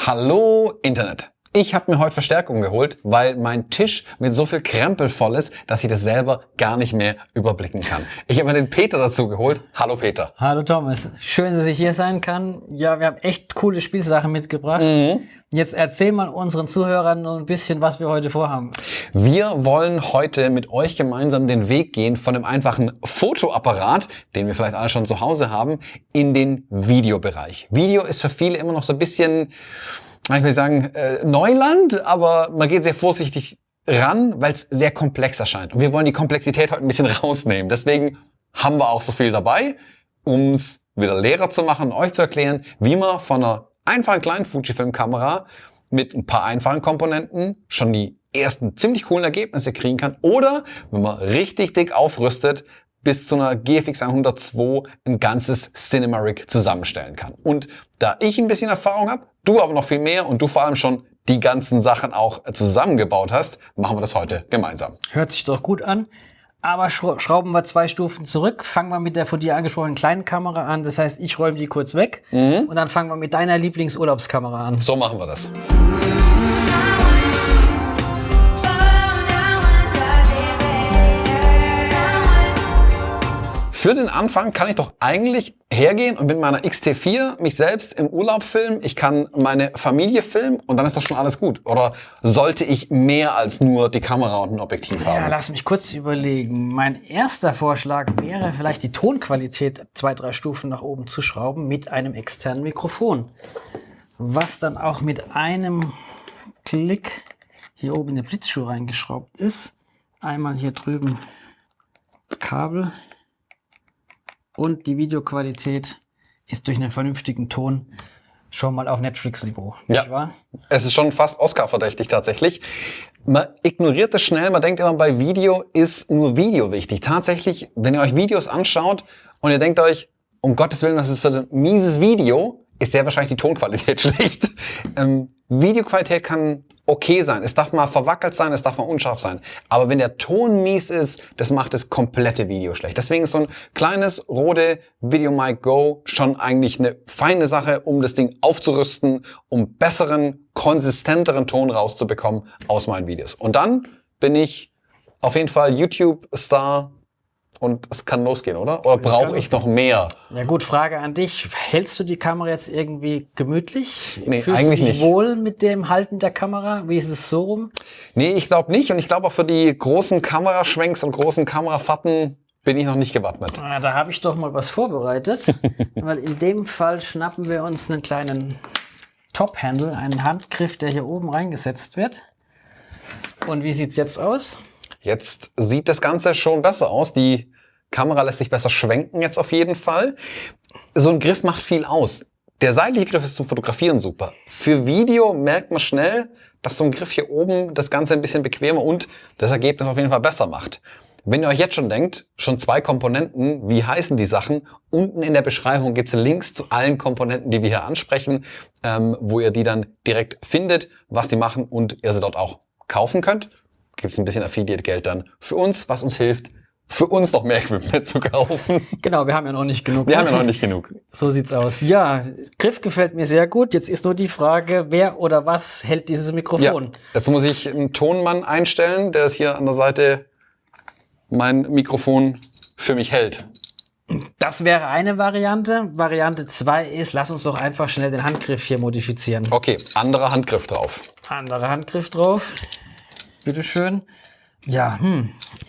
Hallo Internet. Ich habe mir heute Verstärkung geholt, weil mein Tisch mit so viel Krempel voll ist, dass ich das selber gar nicht mehr überblicken kann. Ich habe mir den Peter dazu geholt. Hallo Peter. Hallo Thomas. Schön, dass ich hier sein kann. Ja, wir haben echt coole Spielsachen mitgebracht. Jetzt erzähl mal unseren Zuhörern noch ein bisschen, was wir heute vorhaben. Wir wollen heute mit euch gemeinsam den Weg gehen von dem einfachen Fotoapparat, den wir vielleicht alle schon zu Hause haben, in den Videobereich. Video ist für viele immer noch so ein bisschen, ich will sagen, Neuland, aber man geht sehr vorsichtig ran, weil es sehr komplex erscheint. Und wir wollen die Komplexität heute ein bisschen rausnehmen. Deswegen haben wir auch so viel dabei, um es wieder leerer zu machen und euch zu erklären, wie man von einer einfachen kleinen Fujifilm-Kamera mit ein paar einfachen Komponenten schon die ersten ziemlich coolen Ergebnisse kriegen kann. Oder, wenn man richtig dick aufrüstet, bis zu einer GFX 102 ein ganzes Cinema-Rig zusammenstellen kann. Und da ich ein bisschen Erfahrung habe, du aber noch viel mehr und du vor allem schon die ganzen Sachen auch zusammengebaut hast, machen wir das heute gemeinsam. Hört sich doch gut an. Aber schrauben wir 2 Stufen zurück. Fangen wir mit der von dir angesprochenen kleinen Kamera an. Das heißt, ich räume die kurz weg. Und dann fangen wir mit deiner Lieblingsurlaubskamera an. So machen wir das. Für den Anfang kann ich doch eigentlich hergehen und mit meiner X-T4 mich selbst im Urlaub filmen. Ich kann meine Familie filmen und dann ist doch schon alles gut. Oder sollte ich mehr als nur die Kamera und ein Objektiv haben? Ja, lass mich kurz überlegen. Mein erster Vorschlag wäre vielleicht die Tonqualität 2-3 Stufen nach oben zu schrauben mit einem externen Mikrofon. Was dann auch mit einem Klick hier oben in der Blitzschuh reingeschraubt ist. Einmal hier drüben Kabel. Und die Videoqualität ist durch einen vernünftigen Ton schon mal auf Netflix-Niveau. Ja, es ist schon fast Oscar-verdächtig tatsächlich. Man ignoriert das schnell, man denkt immer, bei Video ist nur Video wichtig. Tatsächlich, wenn ihr euch Videos anschaut und ihr denkt euch, um Gottes Willen, das ist für ein mieses Video, ist sehr wahrscheinlich die Tonqualität schlecht. Videoqualität kann okay sein. Es darf mal verwackelt sein, es darf mal unscharf sein. Aber wenn der Ton mies ist, das macht das komplette Video schlecht. Deswegen ist so ein kleines Rode VideoMic Go schon eigentlich eine feine Sache, um das Ding aufzurüsten, um besseren, konsistenteren Ton rauszubekommen aus meinen Videos. Und dann bin ich auf jeden Fall YouTube-Star. Und es kann losgehen, oder? Oder brauche ich noch mehr? Ja gut, Frage an dich. Hältst du die Kamera jetzt irgendwie gemütlich? Nee, Fühlst eigentlich du dich nicht. wohl mit dem Halten der Kamera? Wie ist es so rum? Nee, ich glaube nicht. Und ich glaube auch für die großen Kameraschwenks und großen Kamerafahrten bin ich noch nicht gewappnet. Ah, da habe ich doch mal was vorbereitet. Weil in dem Fall schnappen wir uns einen kleinen Top-Handle, einen Handgriff, der hier oben reingesetzt wird. Und wie sieht's jetzt aus? Jetzt sieht das Ganze schon besser aus. Die Kamera lässt sich besser schwenken jetzt auf jeden Fall. So ein Griff macht viel aus. Der seitliche Griff ist zum Fotografieren super. Für Video merkt man schnell, dass so ein Griff hier oben das Ganze ein bisschen bequemer und das Ergebnis auf jeden Fall besser macht. Wenn ihr euch jetzt schon denkt, schon 2 Komponenten, wie heißen die Sachen? Unten in der Beschreibung gibt es Links zu allen Komponenten, die wir hier ansprechen, wo ihr die dann direkt findet, was die machen und ihr sie dort auch kaufen könnt. Gibt es ein bisschen Affiliate-Geld dann für uns, was uns hilft, für uns noch mehr Equipment zu kaufen. Genau, wir haben ja noch nicht genug. Wir haben ja noch nicht genug. So sieht's aus. Ja, Griff gefällt mir sehr gut. Jetzt ist nur die Frage, wer oder was hält dieses Mikrofon? Ja, jetzt muss ich einen Tonmann einstellen, der das hier an der Seite mein Mikrofon für mich hält. Das wäre eine Variante. Variante 2 ist, lass uns doch einfach schnell den Handgriff hier modifizieren. Okay, anderer Handgriff drauf. Anderer Handgriff drauf. Bitteschön. Ja,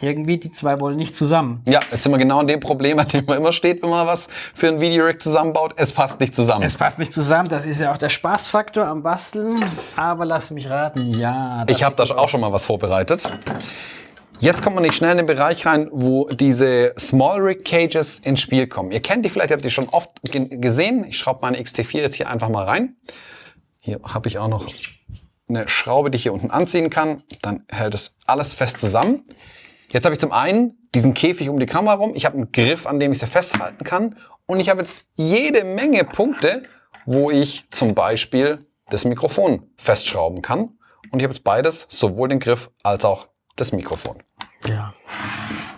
irgendwie die 2 wollen nicht zusammen. Ja, jetzt sind wir genau an dem Problem, an dem man immer steht, wenn man was für ein Videorig zusammenbaut. Es passt nicht zusammen. Es passt nicht zusammen, das ist ja auch der Spaßfaktor am Basteln. Aber lass mich raten, ja. Ich habe da auch schon mal was vorbereitet. Jetzt kommt man nicht schnell in den Bereich rein, wo diese Small Rig Cages ins Spiel kommen. Ihr kennt die vielleicht, ihr habt die schon oft gesehen. Ich schraube meine X-T4 jetzt hier einfach mal rein. Hier habe ich auch noch eine Schraube, die ich hier unten anziehen kann. Dann hält es alles fest zusammen. Jetzt habe ich zum einen diesen Käfig um die Kamera rum. Ich habe einen Griff, an dem ich sie festhalten kann. Und ich habe jetzt jede Menge Punkte, wo ich zum Beispiel das Mikrofon festschrauben kann. Und ich habe jetzt beides, sowohl den Griff als auch das Mikrofon. Ja.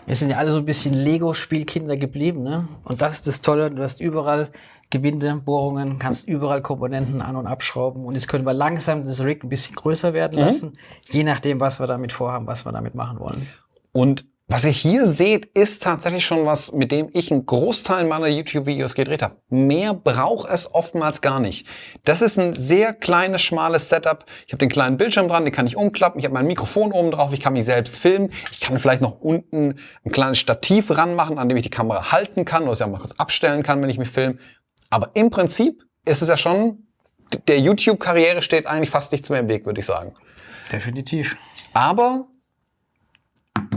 Wir sind ja alle so ein bisschen Lego-Spielkinder geblieben, ne? Und das ist das Tolle, du hast überall Gewindebohrungen, kannst überall Komponenten an- und abschrauben. Und jetzt können wir langsam das Rig ein bisschen größer werden lassen, je nachdem, was wir damit vorhaben, was wir damit machen wollen. Und was ihr hier seht, ist tatsächlich schon was, mit dem ich einen Großteil meiner YouTube-Videos gedreht habe. Mehr braucht es oftmals gar nicht. Das ist ein sehr kleines, schmales Setup. Ich habe den kleinen Bildschirm dran, den kann ich umklappen. Ich habe mein Mikrofon oben drauf, ich kann mich selbst filmen. Ich kann vielleicht noch unten ein kleines Stativ ranmachen, an dem ich die Kamera halten kann oder sie auch mal kurz abstellen kann, wenn ich mich filme. Aber im Prinzip ist es ja schon, der YouTube-Karriere steht eigentlich fast nichts mehr im Weg, würde ich sagen. Definitiv. Aber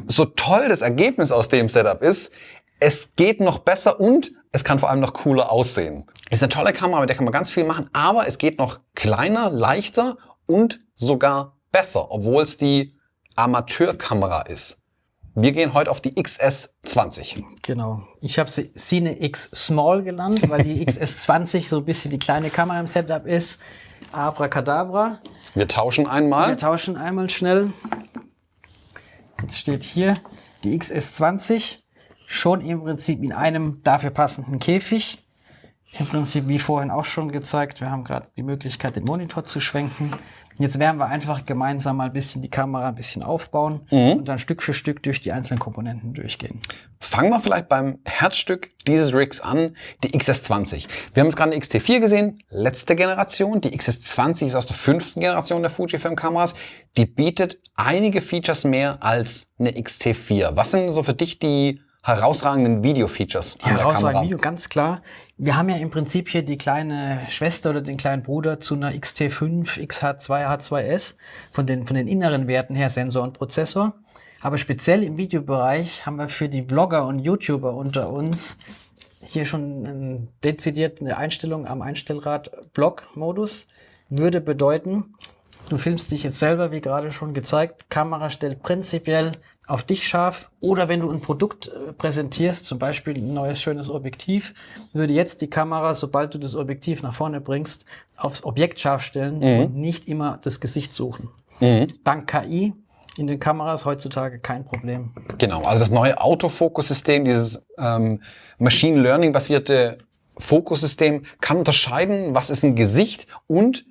so toll das Ergebnis aus dem Setup ist, es geht noch besser und es kann vor allem noch cooler aussehen. Ist eine tolle Kamera, mit der kann man ganz viel machen, aber es geht noch kleiner, leichter und sogar besser, obwohl es die Amateurkamera ist. Wir gehen heute auf die XS20. Genau. Ich habe sie Cine X Small genannt, weil die XS20 so ein bisschen die kleine Kamera im Setup ist. Abracadabra. Wir tauschen einmal. Wir tauschen einmal schnell. Jetzt steht hier die XS20 schon im Prinzip in einem dafür passenden Käfig. Im Prinzip wie vorhin auch schon gezeigt. Wir haben gerade die Möglichkeit, den Monitor zu schwenken. Jetzt werden wir einfach gemeinsam mal ein bisschen die Kamera ein bisschen aufbauen und dann Stück für Stück durch die einzelnen Komponenten durchgehen. Fangen wir vielleicht beim Herzstück dieses Rigs an, die XS20. Wir haben jetzt gerade eine XT4 gesehen, letzte Generation. Die XS20 ist aus der 5. Generation der Fujifilm-Kameras. Die bietet einige Features mehr als eine XT4. Was sind so für dich die herausragenden Video-Features an der Kamera? Video, ganz klar. Wir haben ja im Prinzip hier die kleine Schwester oder den kleinen Bruder zu einer XT5, XH2, H2S von den inneren Werten her, Sensor und Prozessor. Aber speziell im Videobereich haben wir für die Vlogger und YouTuber unter uns hier schon dezidiert eine Einstellung am Einstellrad Vlog-Modus. Würde bedeuten, du filmst dich jetzt selber, wie gerade schon gezeigt, Kamera stellt prinzipiell auf dich scharf, oder wenn du ein Produkt präsentierst, zum Beispiel ein neues schönes Objektiv, würde jetzt die Kamera, sobald du das Objektiv nach vorne bringst, aufs Objekt scharf stellen und nicht immer das Gesicht suchen. Dank KI in den Kameras heutzutage kein Problem. Genau, also das neue Autofokussystem, dieses Machine Learning basierte Fokussystem kann unterscheiden, was ist ein Gesicht und,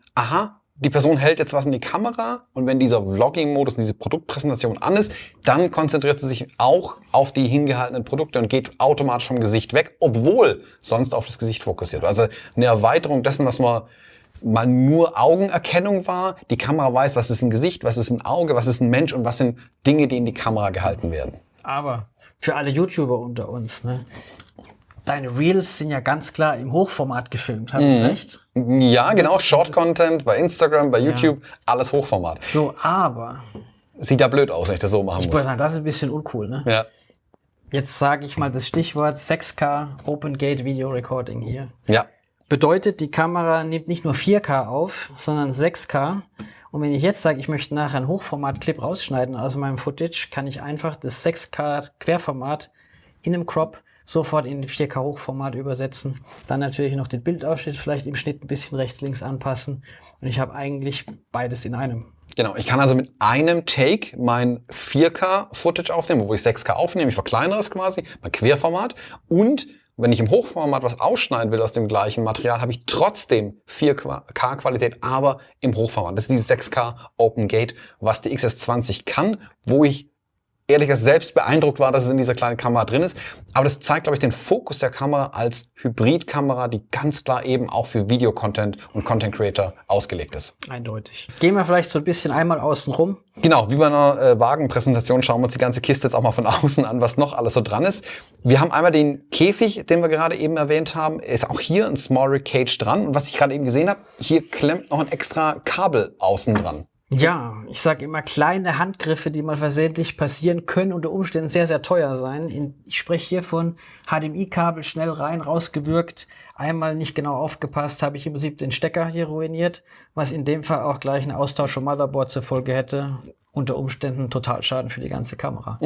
die Person hält jetzt was in die Kamera und wenn dieser Vlogging-Modus, diese Produktpräsentation an ist, dann konzentriert sie sich auch auf die hingehaltenen Produkte und geht automatisch vom Gesicht weg, obwohl sonst auf das Gesicht fokussiert. Also eine Erweiterung dessen, was mal nur Augenerkennung war. Die Kamera weiß, was ist ein Gesicht, was ist ein Auge, was ist ein Mensch und was sind Dinge, die in die Kamera gehalten werden. Aber für alle YouTuber unter uns, ne? Deine Reels sind ja ganz klar im Hochformat gefilmt, habe ich recht? Ja, genau. Short-Content bei Instagram, bei YouTube, alles Hochformat. So, aber Sieht ja blöd aus, wenn ich das so machen ich muss. würde sagen, das ist ein bisschen uncool, ne? Ja. Jetzt sage ich mal das Stichwort 6K Open Gate Video Recording hier. Ja. Bedeutet, die Kamera nimmt nicht nur 4K auf, sondern 6K. Und wenn ich jetzt sage, ich möchte nachher einen Hochformat-Clip rausschneiden aus meinem Footage, kann ich einfach das 6K Querformat in einem Crop sofort in 4K Hochformat übersetzen. Dann natürlich noch den Bildausschnitt vielleicht im Schnitt ein bisschen rechts, links anpassen. Und ich habe eigentlich beides in einem. Genau, ich kann also mit einem Take mein 4K-Footage aufnehmen, wo ich 6K aufnehme, ich verkleinere es quasi, mein Querformat. Und wenn ich im Hochformat was ausschneiden will aus dem gleichen Material, habe ich trotzdem 4K-Qualität, aber im Hochformat. Das ist dieses 6K Open Gate, was die XS20 kann, wo ich ehrlich gesagt selbst beeindruckt war, dass es in dieser kleinen Kamera drin ist. Aber das zeigt, glaube ich, den Fokus der Kamera als Hybridkamera, die ganz klar eben auch für Video-Content und Content-Creator ausgelegt ist. Eindeutig. Gehen wir vielleicht so ein bisschen einmal außen rum. Genau, wie bei einer Wagenpräsentation schauen wir uns die ganze Kiste jetzt auch mal von außen an, was noch alles so dran ist. Wir haben einmal den Käfig, den wir gerade eben erwähnt haben. Ist auch hier ein Small Rig Cage dran. Und was ich gerade eben gesehen habe, hier klemmt noch ein extra Kabel außen dran. Ja, ich sage immer, kleine Handgriffe, die mal versehentlich passieren, können unter Umständen sehr, sehr teuer sein. Ich spreche hier von HDMI-Kabel schnell rein, rausgewürgt, einmal nicht genau aufgepasst, habe ich im Prinzip den Stecker hier ruiniert, was in dem Fall auch gleich einen Austausch vom Motherboard zur Folge hätte. Unter Umständen Totalschaden für die ganze Kamera.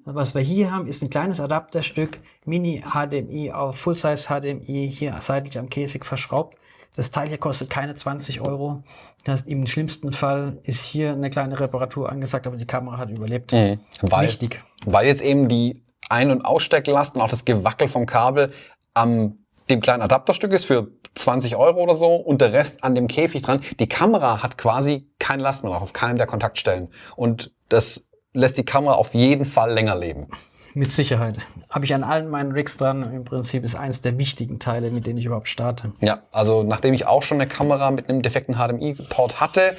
Was wir hier haben, ist ein kleines Adapterstück, Mini-HDMI auf Full-Size-HDMI, hier seitlich am Käfig verschraubt. Das Teil hier kostet keine 20 €. Das heißt, im schlimmsten Fall ist hier eine kleine Reparatur angesagt, aber die Kamera hat überlebt. Wichtig. Weil jetzt eben die Ein- und Ausstecklast und auch das Gewackel vom Kabel am dem kleinen Adapterstück ist für 20 Euro oder so und der Rest an dem Käfig dran. Die Kamera hat quasi keine Last mehr drauf, auf keinem der Kontaktstellen. Und das lässt die Kamera auf jeden Fall länger leben. Mit Sicherheit. Habe ich an allen meinen Rigs dran. Im Prinzip ist eins der wichtigen Teile, mit denen ich überhaupt starte. Ja, also nachdem ich auch schon eine Kamera mit einem defekten HDMI-Port hatte,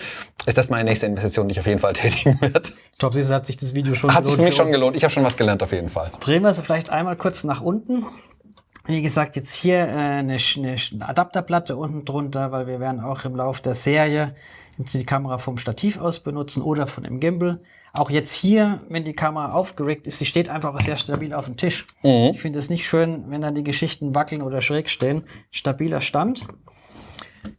ist das meine nächste Investition, die ich auf jeden Fall tätigen werde. Top, siehst du, hat sich das Video schon Hat sich für mich schon uns. gelohnt. Ich habe schon was gelernt auf jeden Fall. Drehen wir sie vielleicht einmal kurz nach unten. Wie gesagt, jetzt hier eine Adapterplatte unten drunter, weil wir werden auch im Laufe der Serie die Kamera vom Stativ aus benutzen oder von dem Gimbal. Auch jetzt hier, wenn die Kamera aufgeregt ist, sie steht einfach sehr stabil auf dem Tisch. Ich finde es nicht schön, wenn dann die Geschichten wackeln oder schräg stehen. Stabiler Stand.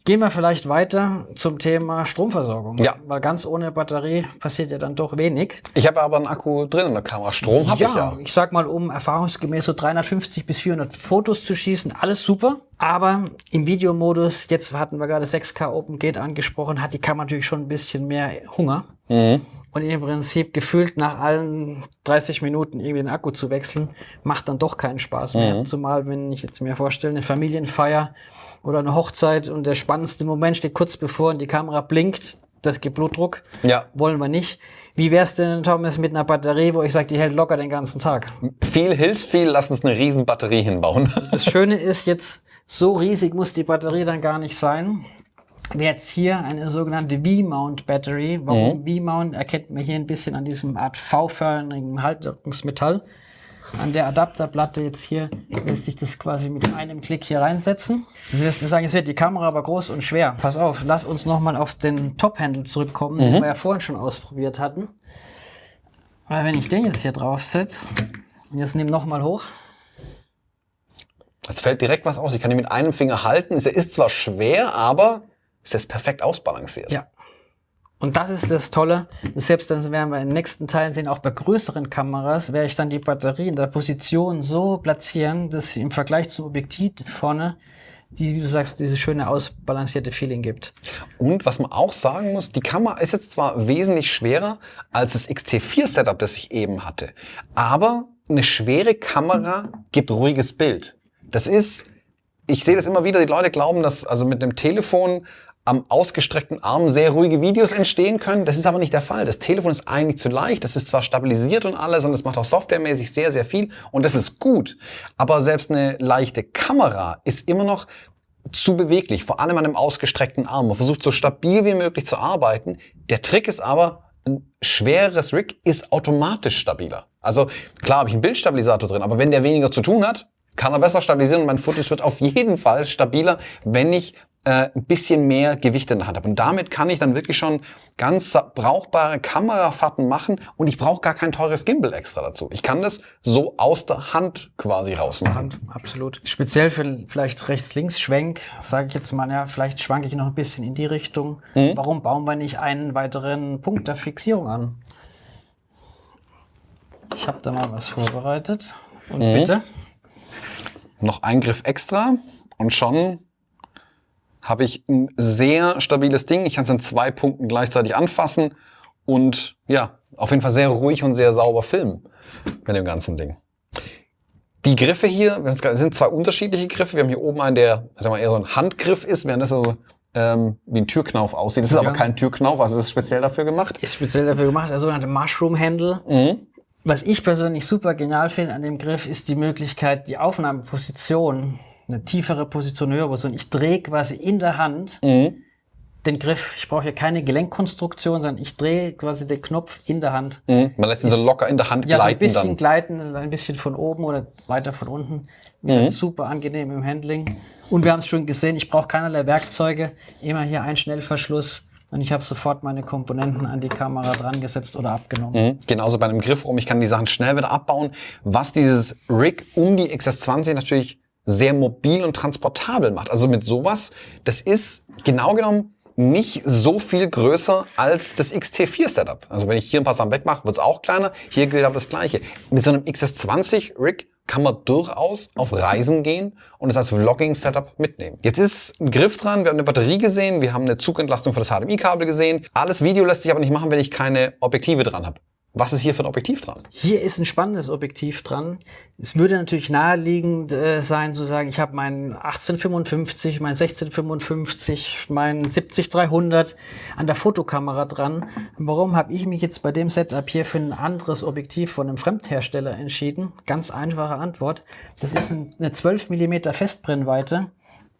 Gehen wir vielleicht weiter zum Thema Stromversorgung. Ja. Weil ganz ohne Batterie passiert ja dann doch wenig. Ich habe aber einen Akku drin in der Kamera. Strom habe ich ja. Ich sag mal, um erfahrungsgemäß so 350 bis 400 Fotos zu schießen, alles super. Aber im Videomodus, jetzt hatten wir gerade 6K Open Gate angesprochen, hat die Kamera natürlich schon ein bisschen mehr Hunger. Und im Prinzip gefühlt nach allen 30 Minuten irgendwie den Akku zu wechseln, macht dann doch keinen Spaß mehr. Zumal, wenn ich jetzt mir vorstelle, eine Familienfeier oder eine Hochzeit und der spannendste Moment steht kurz bevor und die Kamera blinkt, das gibt Blutdruck. Ja. Wollen wir nicht. Wie wär's denn, Thomas, mit einer Batterie, wo ich sage, die hält locker den ganzen Tag? Viel hilft viel, lass uns eine riesen Batterie hinbauen. Das Schöne ist jetzt, so riesig muss die Batterie dann gar nicht sein. Wir jetzt hier eine sogenannte V-Mount Battery. Warum V-Mount? Erkennt man hier ein bisschen an diesem Art V-förmigen Haltungsmetall. An der Adapterplatte jetzt hier lässt sich das quasi mit einem Klick hier reinsetzen. Das wirst du sagen, jetzt wird die Kamera aber groß und schwer. Pass auf, lass uns nochmal auf den Top-Handle zurückkommen, den wir ja vorhin schon ausprobiert hatten. Weil wenn ich den jetzt hier draufsetze und jetzt nehme nochmal hoch. Jetzt fällt direkt was aus. Ich kann ihn mit einem Finger halten. Es ist zwar schwer, aber es ist perfekt ausbalanciert. Ja. Und das ist das Tolle. Selbst dann werden wir in den nächsten Teilen sehen, auch bei größeren Kameras, werde ich dann die Batterie in der Position so platzieren, dass sie im Vergleich zum Objektiv vorne, wie du sagst, dieses schöne ausbalancierte Feeling gibt. Und was man auch sagen muss, die Kamera ist jetzt zwar wesentlich schwerer als das X-T4 Setup, das ich eben hatte, aber eine schwere Kamera gibt ruhiges Bild. Das ist, ich sehe das immer wieder, die Leute glauben, dass also mit dem Telefon am ausgestreckten Arm sehr ruhige Videos entstehen können. Das ist aber nicht der Fall. Das Telefon ist eigentlich zu leicht. Das ist zwar stabilisiert und alles und es macht auch softwaremäßig sehr, sehr viel und das ist gut. Aber selbst eine leichte Kamera ist immer noch zu beweglich, vor allem an einem ausgestreckten Arm. Man versucht so stabil wie möglich zu arbeiten. Der Trick ist aber, ein schwereres Rig ist automatisch stabiler. Also klar habe ich einen Bildstabilisator drin, aber wenn der weniger zu tun hat, kann er besser stabilisieren und mein Footage wird auf jeden Fall stabiler, wenn ich ein bisschen mehr Gewicht in der Hand habe. Und damit kann ich dann wirklich schon ganz brauchbare Kamerafahrten machen und ich brauche gar kein teures Gimbal extra dazu. Ich kann das so aus der Hand quasi rausmachen. Absolut. Speziell für vielleicht Rechts-Links-Schwenk, sage ich jetzt mal, ja, vielleicht schwanke ich noch ein bisschen in die Richtung. Warum bauen wir nicht einen weiteren Punkt der Fixierung an? Ich habe da mal was vorbereitet. Und bitte? Noch ein Griff extra und schon habe ich ein sehr stabiles Ding. Ich kann es in 2 Punkten gleichzeitig anfassen und ja, auf jeden Fall sehr ruhig und sehr sauber filmen mit dem ganzen Ding. Die Griffe hier, das sind 2 unterschiedliche Griffe. Wir haben hier oben einen, der sagen wir, eher so ein Handgriff ist, während das also wie ein Türknauf aussieht. Das ist aber kein Türknauf, also das ist speziell dafür gemacht. Ist speziell dafür gemacht, der sogenannte Mushroom-Handle. Was ich persönlich super genial finde an dem Griff, ist die Möglichkeit, die Aufnahmeposition, eine tiefere Position, höhere Position. Ich drehe quasi in der Hand den Griff. Ich brauche hier keine Gelenkkonstruktion, sondern ich drehe quasi den Knopf in der Hand. Man lässt ihn so locker in der Hand gleiten. Ja, so ein bisschen dann gleiten, ein bisschen von oben oder weiter von unten. Super angenehm im Handling. Und wir haben es schon gesehen, ich brauche keinerlei Werkzeuge. Immer hier ein Schnellverschluss. Und ich habe sofort meine Komponenten an die Kamera dran gesetzt oder abgenommen. Genauso bei einem Griff rum. Ich kann die Sachen schnell wieder abbauen. Was dieses Rig um die XS20 natürlich sehr mobil und transportabel macht. Also mit sowas, das ist genau genommen nicht so viel größer als das X-T4 Setup. Also wenn ich hier ein paar Sachen wegmache, wird es auch kleiner. Hier gilt aber das Gleiche. Mit so einem XS20 Rig kann man durchaus auf Reisen gehen und es als Vlogging-Setup mitnehmen. Jetzt ist ein Griff dran, wir haben eine Batterie gesehen, wir haben eine Zugentlastung für das HDMI-Kabel gesehen. Alles Video lässt sich aber nicht machen, wenn ich keine Objektive dran habe. Was ist hier für ein Objektiv dran? Hier ist ein spannendes Objektiv dran. Es würde natürlich naheliegend sein, zu sagen, ich habe meinen 1855, mein 1655, mein 70-300 an der Fotokamera dran. Warum habe ich mich jetzt bei dem Setup hier für ein anderes Objektiv von einem Fremdhersteller entschieden? Ganz einfache Antwort. Das ist eine 12 mm Festbrennweite,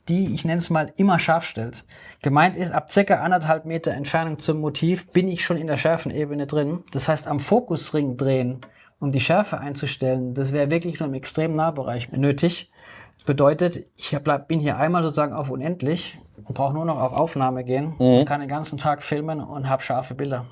die, ich nenne es mal, immer scharf stellt. Gemeint ist, ab ca. 1,5 Meter Entfernung zum Motiv bin ich schon in der Schärfenebene drin. Das heißt, am Fokusring drehen, um die Schärfe einzustellen, das wäre wirklich nur im extremen Nahbereich nötig. Bedeutet, ich bin hier einmal sozusagen auf unendlich und brauche nur noch auf Aufnahme gehen und kann den ganzen Tag filmen und habe scharfe Bilder.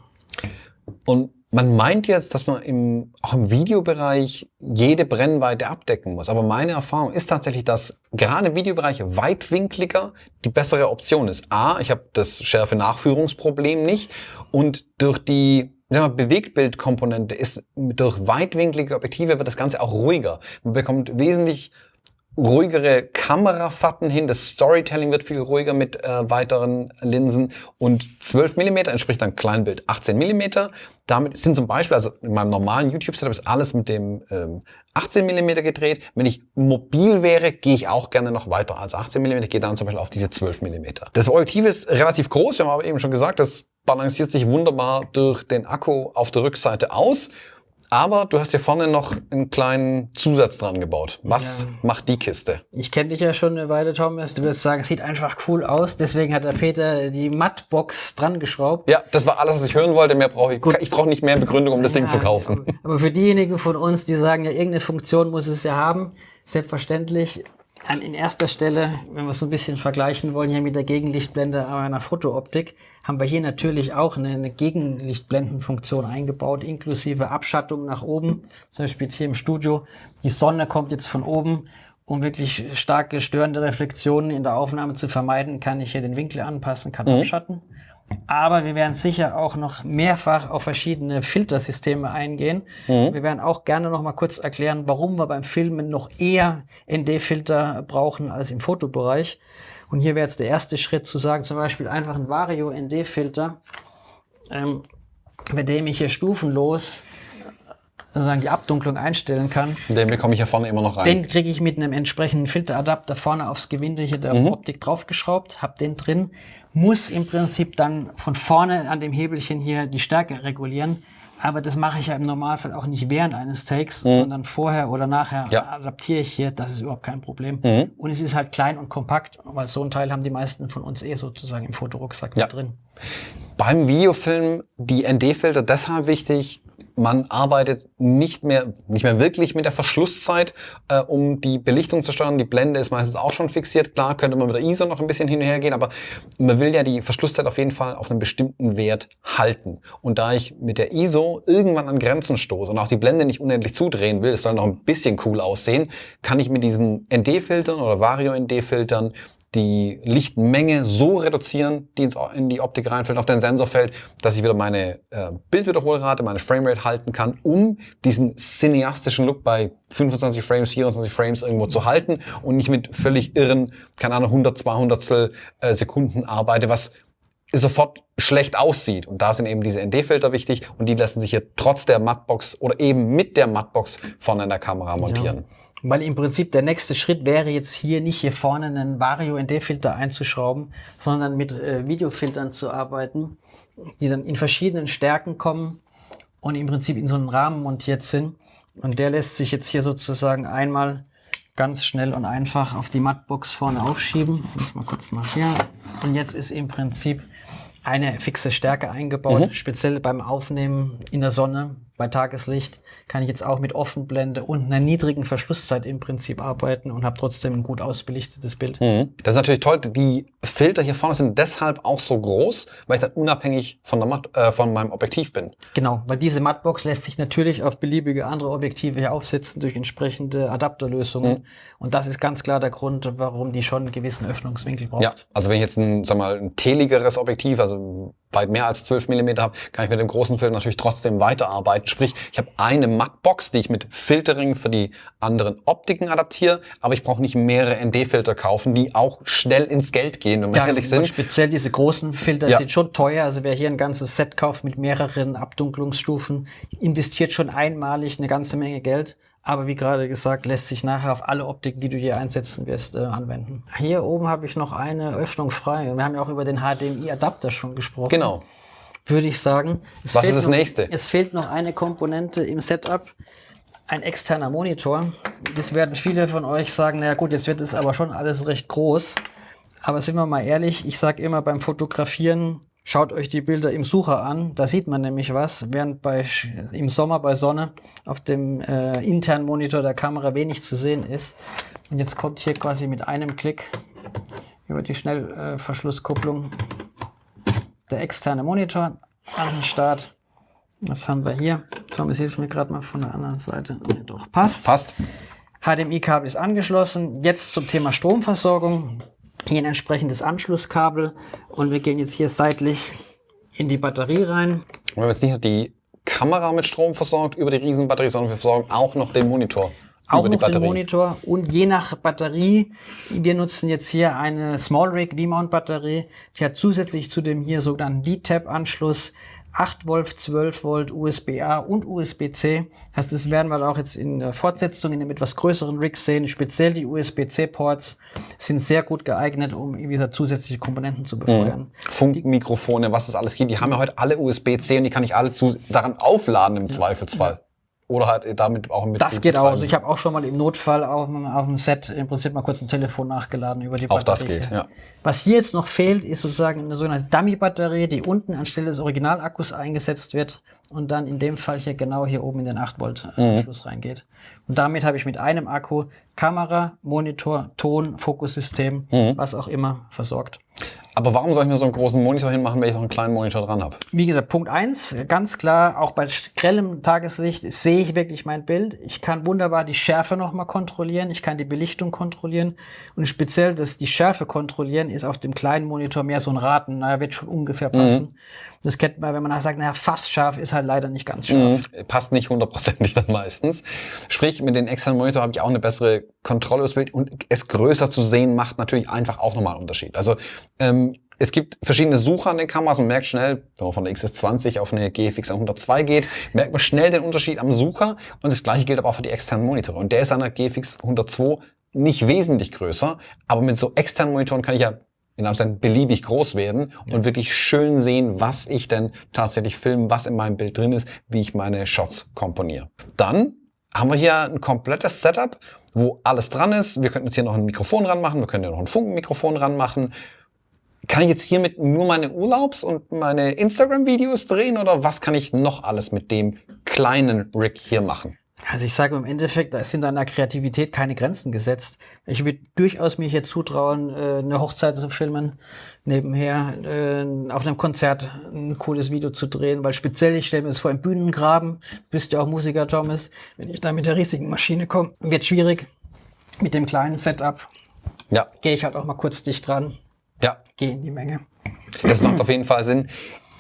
Und man meint jetzt, dass man auch im Videobereich jede Brennweite abdecken muss. Aber meine Erfahrung ist tatsächlich, dass gerade im Videobereich weitwinkliger die bessere Option ist. A, ich habe das Schärfe-Nachführungsproblem nicht. Und durch die Bewegtbildkomponente ist durch weitwinklige Objektive wird das Ganze auch ruhiger. Man bekommt wesentlich ruhigere Kamerafahrten hin, das Storytelling wird viel ruhiger mit weiteren Linsen und 12 mm entspricht dann Kleinbild 18 mm. Damit sind zum Beispiel, also in meinem normalen YouTube-Setup ist alles mit dem 18 mm gedreht. Wenn ich mobil wäre, gehe ich auch gerne noch weiter als 18 mm. Ich gehe dann zum Beispiel auf diese 12 mm. Das Objektiv ist relativ groß, wir haben aber eben schon gesagt, das balanciert sich wunderbar durch den Akku auf der Rückseite aus. Aber du hast hier vorne noch einen kleinen Zusatz dran gebaut. Was macht die Kiste? Ich kenne dich ja schon eine Weile, Thomas. Du wirst sagen, es sieht einfach cool aus. Deswegen hat der Peter die Mattbox dran geschraubt. Ja, das war alles, was ich hören wollte. Mehr brauche ich. Ich brauche nicht mehr Begründung, um das Ding zu kaufen. Aber für diejenigen von uns, die sagen, ja, irgendeine Funktion muss es ja haben, selbstverständlich. In erster Stelle, wenn wir es so ein bisschen vergleichen wollen, hier mit der Gegenlichtblende einer Fotooptik, haben wir hier natürlich auch eine Gegenlichtblendenfunktion eingebaut, inklusive Abschattung nach oben. Zum Beispiel jetzt hier im Studio. Die Sonne kommt jetzt von oben. Um wirklich starke störende Reflexionen in der Aufnahme zu vermeiden, kann ich hier den Winkel anpassen, kann abschatten. Aber wir werden sicher auch noch mehrfach auf verschiedene Filtersysteme eingehen. Wir werden auch gerne noch mal kurz erklären, warum wir beim Filmen noch eher ND-Filter brauchen als im Fotobereich. Und hier wäre jetzt der erste Schritt zu sagen, zum Beispiel einfach ein Vario-ND-Filter, bei dem ich hier stufenlos sozusagen die Abdunklung einstellen kann. Den bekomme ich hier vorne immer noch rein. Den kriege ich mit einem entsprechenden Filteradapter vorne aufs Gewinde hier der Optik draufgeschraubt, habe den drin, muss im Prinzip dann von vorne an dem Hebelchen hier die Stärke regulieren. Aber das mache ich ja im Normalfall auch nicht während eines Takes, sondern vorher oder nachher adaptiere ich hier. Das ist überhaupt kein Problem. Und es ist halt klein und kompakt, weil so ein Teil haben die meisten von uns sozusagen im Fotorucksack mit drin. Beim Videofilm die ND-Filter deshalb wichtig. Man arbeitet nicht mehr wirklich mit der Verschlusszeit, um die Belichtung zu steuern. Die Blende ist meistens auch schon fixiert. Klar, könnte man mit der ISO noch ein bisschen hin und her gehen, aber man will ja die Verschlusszeit auf jeden Fall auf einen bestimmten Wert halten. Und da ich mit der ISO irgendwann an Grenzen stoße und auch die Blende nicht unendlich zudrehen will, es soll noch ein bisschen cool aussehen, kann ich mit diesen ND-Filtern oder Vario-ND-Filtern die Lichtmenge so reduzieren, die in die Optik reinfällt, auf den Sensor fällt, dass ich wieder meine Bildwiederholrate, meine Framerate halten kann, um diesen cineastischen Look bei 25 Frames, 24 Frames irgendwo zu halten und nicht mit völlig irren, keine Ahnung, 100, 200 Sekunden arbeite, was sofort schlecht aussieht. Und da sind eben diese ND-Filter wichtig und die lassen sich hier trotz der Mattbox oder eben mit der Mattbox vorne in der Kamera montieren. Ja. Weil im Prinzip der nächste Schritt wäre jetzt hier vorne einen Vario-ND-Filter einzuschrauben, sondern mit Videofiltern zu arbeiten, die dann in verschiedenen Stärken kommen und im Prinzip in so einem Rahmen montiert sind. Und der lässt sich jetzt hier sozusagen einmal ganz schnell und einfach auf die Mattbox vorne aufschieben. Ich muss mal kurz nach hier. Und jetzt ist im Prinzip eine fixe Stärke eingebaut, speziell beim Aufnehmen in der Sonne, bei Tageslicht, kann ich jetzt auch mit Offenblende und einer niedrigen Verschlusszeit im Prinzip arbeiten und habe trotzdem ein gut ausbelichtetes Bild. Das ist natürlich toll. Die Filter hier vorne sind deshalb auch so groß, weil ich dann unabhängig von meinem Objektiv bin. Genau, weil diese Mattbox lässt sich natürlich auf beliebige andere Objektive hier aufsetzen durch entsprechende Adapterlösungen. Und das ist ganz klar der Grund, warum die schon einen gewissen Öffnungswinkel braucht. Ja, also wenn ich jetzt ein teligeres Objektiv, also weit mehr als 12 mm habe, kann ich mit dem großen Filter natürlich trotzdem weiterarbeiten. Sprich, ich habe eine Mattbox, die ich mit Filtering für die anderen Optiken adaptiere, aber ich brauche nicht mehrere ND-Filter kaufen, die auch schnell ins Geld gehen, wenn wir ehrlich sind. Speziell diese großen Filter sind schon teuer. Also wer hier ein ganzes Set kauft mit mehreren Abdunklungsstufen, investiert schon einmalig eine ganze Menge Geld. Aber wie gerade gesagt, lässt sich nachher auf alle Optiken, die du hier einsetzen wirst, anwenden. Hier oben habe ich noch eine Öffnung frei. Und wir haben ja auch über den HDMI-Adapter schon gesprochen. Genau. Würde ich sagen. Was ist das nächste? Es fehlt noch eine Komponente im Setup. Ein externer Monitor. Das werden viele von euch sagen, naja gut, jetzt wird es aber schon alles recht groß. Aber sind wir mal ehrlich, ich sage immer beim Fotografieren, schaut euch die Bilder im Sucher an, da sieht man nämlich was, während im Sommer bei Sonne auf dem internen Monitor der Kamera wenig zu sehen ist. Und jetzt kommt hier quasi mit einem Klick über die Schnellverschlusskupplung der externe Monitor an den Start. Was haben wir hier? Thomas, hilf mir gerade mal von der anderen Seite. Ja, doch, passt. Passt. HDMI-Kabel ist angeschlossen. Jetzt zum Thema Stromversorgung. Hier ein entsprechendes Anschlusskabel und wir gehen jetzt hier seitlich in die Batterie rein. Und wir haben jetzt nicht nur die Kamera mit Strom versorgt über die Riesenbatterie, sondern wir versorgen auch noch den Monitor. Auch noch den Monitor und je nach Batterie, wir nutzen jetzt hier eine Small Rig V-Mount Batterie, die hat zusätzlich zu dem hier sogenannten D-Tab-Anschluss 8 Volt, 12 Volt, USB-A und USB-C. Das werden wir auch jetzt in der Fortsetzung in einem etwas größeren Rig sehen. Speziell die USB-C-Ports sind sehr gut geeignet, um wie gesagt, zusätzliche Komponenten zu befeuern. Funkmikrofone, was es alles gibt, die haben ja heute alle USB-C und die kann ich alle daran aufladen im Zweifelsfall. Oder halt damit auch mit. Das geht auch. Also ich habe auch schon mal im Notfall auf dem Set im Prinzip mal kurz ein Telefon nachgeladen über die Batterie. Auch das geht, ja. Was hier jetzt noch fehlt, ist sozusagen eine sogenannte Dummy-Batterie, die unten anstelle des Originalakkus eingesetzt wird und dann in dem Fall hier genau hier oben in den 8 Volt Anschluss reingeht. Und damit habe ich mit einem Akku Kamera, Monitor, Ton, Fokussystem, was auch immer versorgt. Aber warum soll ich mir so einen großen Monitor hinmachen, wenn ich noch einen kleinen Monitor dran habe? Wie gesagt, Punkt 1, ganz klar, auch bei grellem Tageslicht sehe ich wirklich mein Bild. Ich kann wunderbar die Schärfe nochmal kontrollieren, ich kann die Belichtung kontrollieren und speziell die Schärfe kontrollieren ist auf dem kleinen Monitor mehr so ein Raten, naja, wird schon ungefähr passen. Das kennt man, wenn man sagt, naja, fast scharf ist halt leider nicht ganz scharf. Passt nicht hundertprozentig dann meistens. Sprich, mit den externen Monitor habe ich auch eine bessere Kontrolle übers Bild und es größer zu sehen macht natürlich einfach auch nochmal einen Unterschied. Also es gibt verschiedene Sucher an den Kameras. Man merkt schnell, wenn man von der XS20 auf eine GFX 102 geht, merkt man schnell den Unterschied am Sucher. Und das gleiche gilt aber auch für die externen Monitore. Und der ist an der GFX 102 nicht wesentlich größer. Aber mit so externen Monitoren kann ich ja beliebig groß werden und wirklich schön sehen, was ich denn tatsächlich filme, was in meinem Bild drin ist, wie ich meine Shots komponiere. Dann haben wir hier ein komplettes Setup, wo alles dran ist. Wir könnten jetzt hier noch ein Mikrofon ranmachen, wir können hier noch ein Funkenmikrofon ranmachen. Kann ich jetzt hiermit nur meine Urlaubs- und meine Instagram-Videos drehen oder was kann ich noch alles mit dem kleinen Rig hier machen? Also ich sage im Endeffekt, da sind an der Kreativität keine Grenzen gesetzt. Ich würde durchaus mir hier zutrauen, eine Hochzeit zu filmen, nebenher auf einem Konzert ein cooles Video zu drehen, weil speziell, ich stelle mir das vor, im Bühnengraben, du bist ja auch Musiker, Thomas, wenn ich da mit der riesigen Maschine komme, wird schwierig. Mit dem kleinen Setup gehe ich halt auch mal kurz dicht dran, gehe in die Menge. Das macht auf jeden Fall Sinn.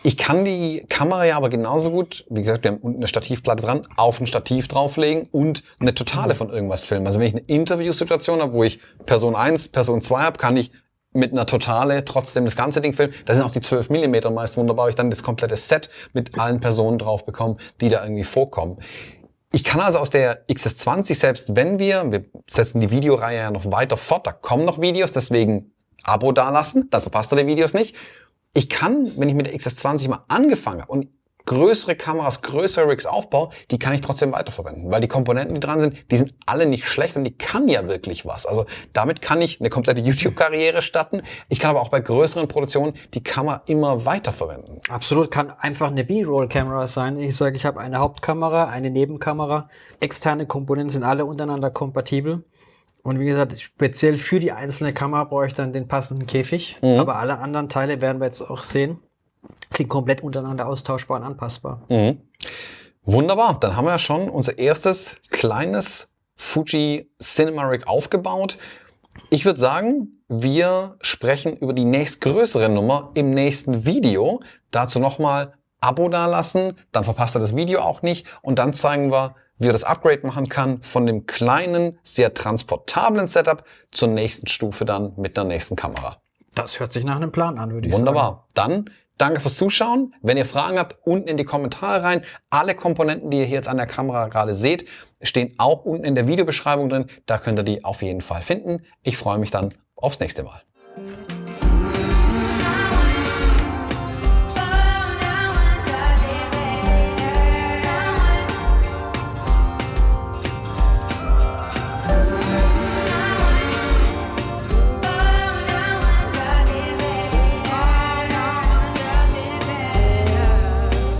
Ich kann die Kamera ja aber genauso gut, wie gesagt, wir haben unten eine Stativplatte dran, auf ein Stativ drauflegen und eine Totale von irgendwas filmen. Also wenn ich eine Interviewsituation habe, wo ich Person 1, Person 2 habe, kann ich mit einer Totale trotzdem das ganze Ding filmen. Da sind auch die 12 mm meist wunderbar, weil ich dann das komplette Set mit allen Personen drauf bekomme, die da irgendwie vorkommen. Ich kann also aus der XS20 selbst, wenn wir setzen die Videoreihe ja noch weiter fort, da kommen noch Videos, deswegen Abo dalassen, dann verpasst ihr die Videos nicht. Ich kann, wenn ich mit der XS20 mal angefangen habe und größere Kameras, größere Rigs aufbaue, die kann ich trotzdem weiterverwenden. Weil die Komponenten, die dran sind, die sind alle nicht schlecht und die kann ja wirklich was. Also damit kann ich eine komplette YouTube-Karriere starten. Ich kann aber auch bei größeren Produktionen die Kamera immer weiterverwenden. Absolut, kann einfach eine B-Roll-Kamera sein. Ich sage, ich habe eine Hauptkamera, eine Nebenkamera. Externe Komponenten sind alle untereinander kompatibel. Und wie gesagt, speziell für die einzelne Kamera brauche ich dann den passenden Käfig. Aber alle anderen Teile werden wir jetzt auch sehen, sind komplett untereinander austauschbar und anpassbar. Wunderbar, dann haben wir ja schon unser erstes kleines Fuji Cinema Rig aufgebaut. Ich würde sagen, wir sprechen über die nächstgrößere Nummer im nächsten Video. Dazu nochmal Abo dalassen, dann verpasst ihr das Video auch nicht und dann zeigen wir, wie ihr das Upgrade machen kann von dem kleinen, sehr transportablen Setup zur nächsten Stufe dann mit der nächsten Kamera. Das hört sich nach einem Plan an, würde ich sagen. Wunderbar. Dann danke fürs Zuschauen. Wenn ihr Fragen habt, unten in die Kommentare rein. Alle Komponenten, die ihr hier jetzt an der Kamera gerade seht, stehen auch unten in der Videobeschreibung drin. Da könnt ihr die auf jeden Fall finden. Ich freue mich dann aufs nächste Mal.